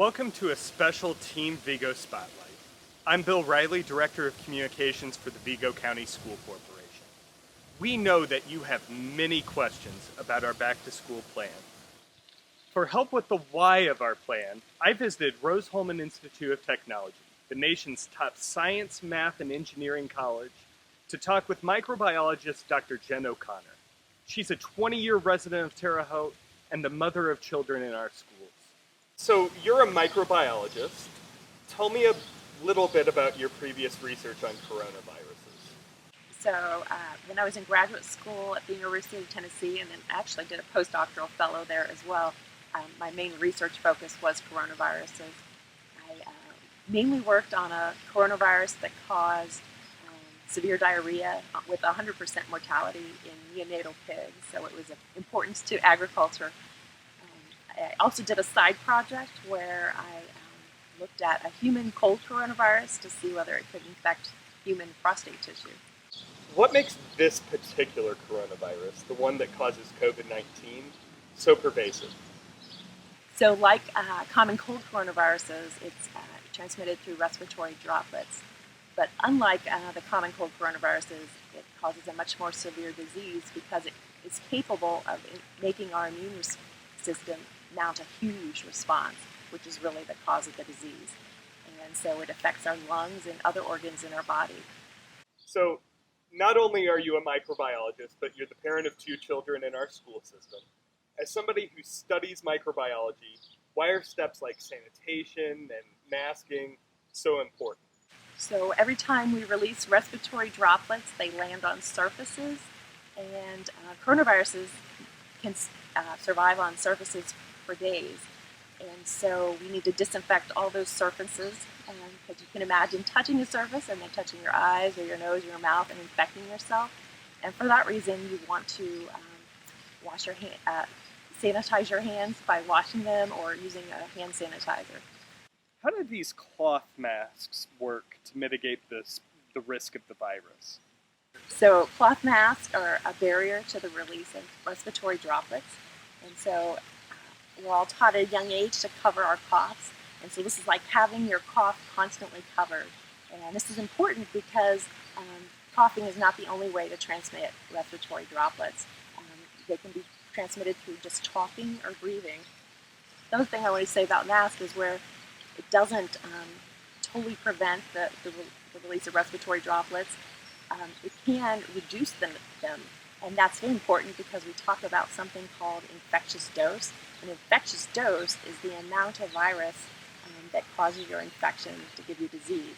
Welcome to a special Team Vigo Spotlight. I'm Bill Riley, Director of Communications for the Vigo County School Corporation. We know that you have many questions about our back-to-school plan. For help with the why of our plan, I visited Rose-Hulman Institute of Technology, the nation's top science, math, and engineering college, to talk with microbiologist Dr. Jen O'Connor. She's a 20-year resident of Terre Haute and the mother of children in our schools. So you're a microbiologist. Tell me a little bit about your previous research on coronaviruses. So when I was in graduate school at the University of Tennessee, and then actually did a postdoctoral fellow there as well, my main research focus was coronaviruses. I mainly worked on a coronavirus that caused severe diarrhea with 100% mortality in neonatal pigs, so it was of importance to agriculture. I also did a side project where I looked at a human cold coronavirus to see whether it could infect human prostate tissue. What makes this particular coronavirus, the one that causes COVID-19, so pervasive? So like common cold coronaviruses, it's transmitted through respiratory droplets. But unlike the common cold coronaviruses, it causes a much more severe disease because it is capable of making our immune system mount a huge response, which is really the cause of the disease. And so it affects our lungs and other organs in our body. So not only are you a microbiologist, but you're the parent of 2 children in our school system. As somebody who studies microbiology, why are steps like sanitation and masking so important? So every time we release respiratory droplets, they land on surfaces, and coronaviruses can survive on surfaces for days. And so we need to disinfect all those surfaces, because you can imagine touching a surface and then touching your eyes or your nose or your mouth and infecting yourself. And for that reason, you want to wash your sanitize your hands by washing them or using a hand sanitizer. How do these cloth masks work to mitigate the risk of the virus? So cloth masks are a barrier to the release of respiratory droplets. And so we're all taught at a young age to cover our coughs. And so this is like having your cough constantly covered. And this is important because coughing is not the only way to transmit respiratory droplets. They can be transmitted through just talking or breathing. The other thing I want to say about masks is where it doesn't totally prevent the release of respiratory droplets. It can reduce them, and that's very important because we talk about something called infectious dose. An infectious dose is the amount of virus that causes your infection to give you disease.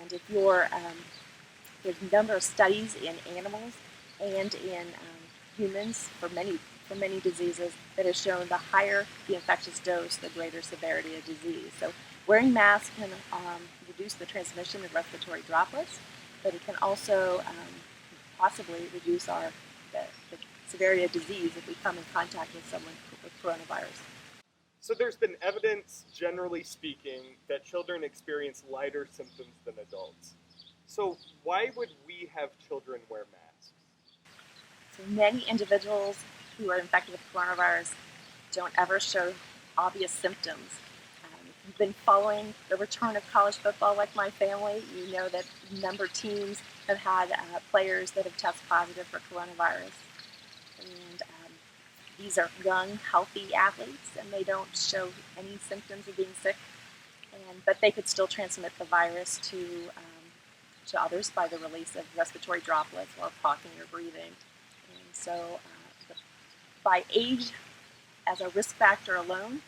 And if there's a number of studies in animals and in humans for many diseases that have shown the higher the infectious dose, the greater severity of disease. So wearing masks can reduce the transmission of respiratory droplets, but it can also possibly reduce the severity of disease if we come in contact with someone with coronavirus. So there's been evidence, generally speaking, that children experience lighter symptoms than adults. So why would we have children wear masks? So many individuals who are infected with coronavirus don't ever show obvious symptoms. If you've been following the return of college football like my family, you know that a number of teams have had players that have tested positive for coronavirus. And these are young, healthy athletes, and they don't show any symptoms of being sick. But they could still transmit the virus to others by the release of respiratory droplets while talking or breathing. And so by age, as a risk factor alone,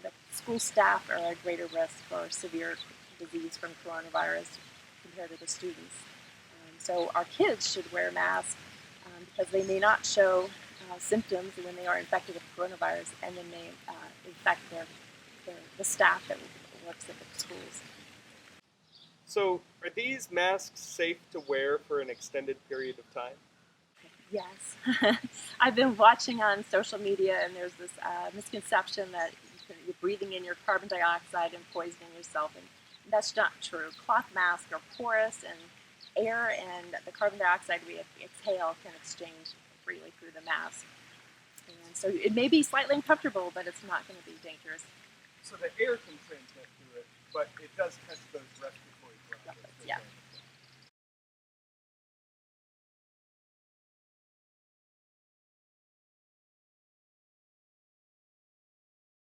the school staff are at greater risk for severe disease from coronavirus compared to the students. So our kids should wear masks because they may not show symptoms when they are infected with coronavirus, and then they infect the staff that works at the schools. So are these masks safe to wear for an extended period of time? Yes. I've been watching on social media, and there's this misconception that you're breathing in your carbon dioxide and poisoning yourself, and that's not true. Cloth masks are porous, and air and the carbon dioxide we exhale can exchange freely through the mask. And so it may be slightly uncomfortable, but it's not going to be dangerous. So the air can transmit through it, but it does catch those respiratory droplets. Yeah.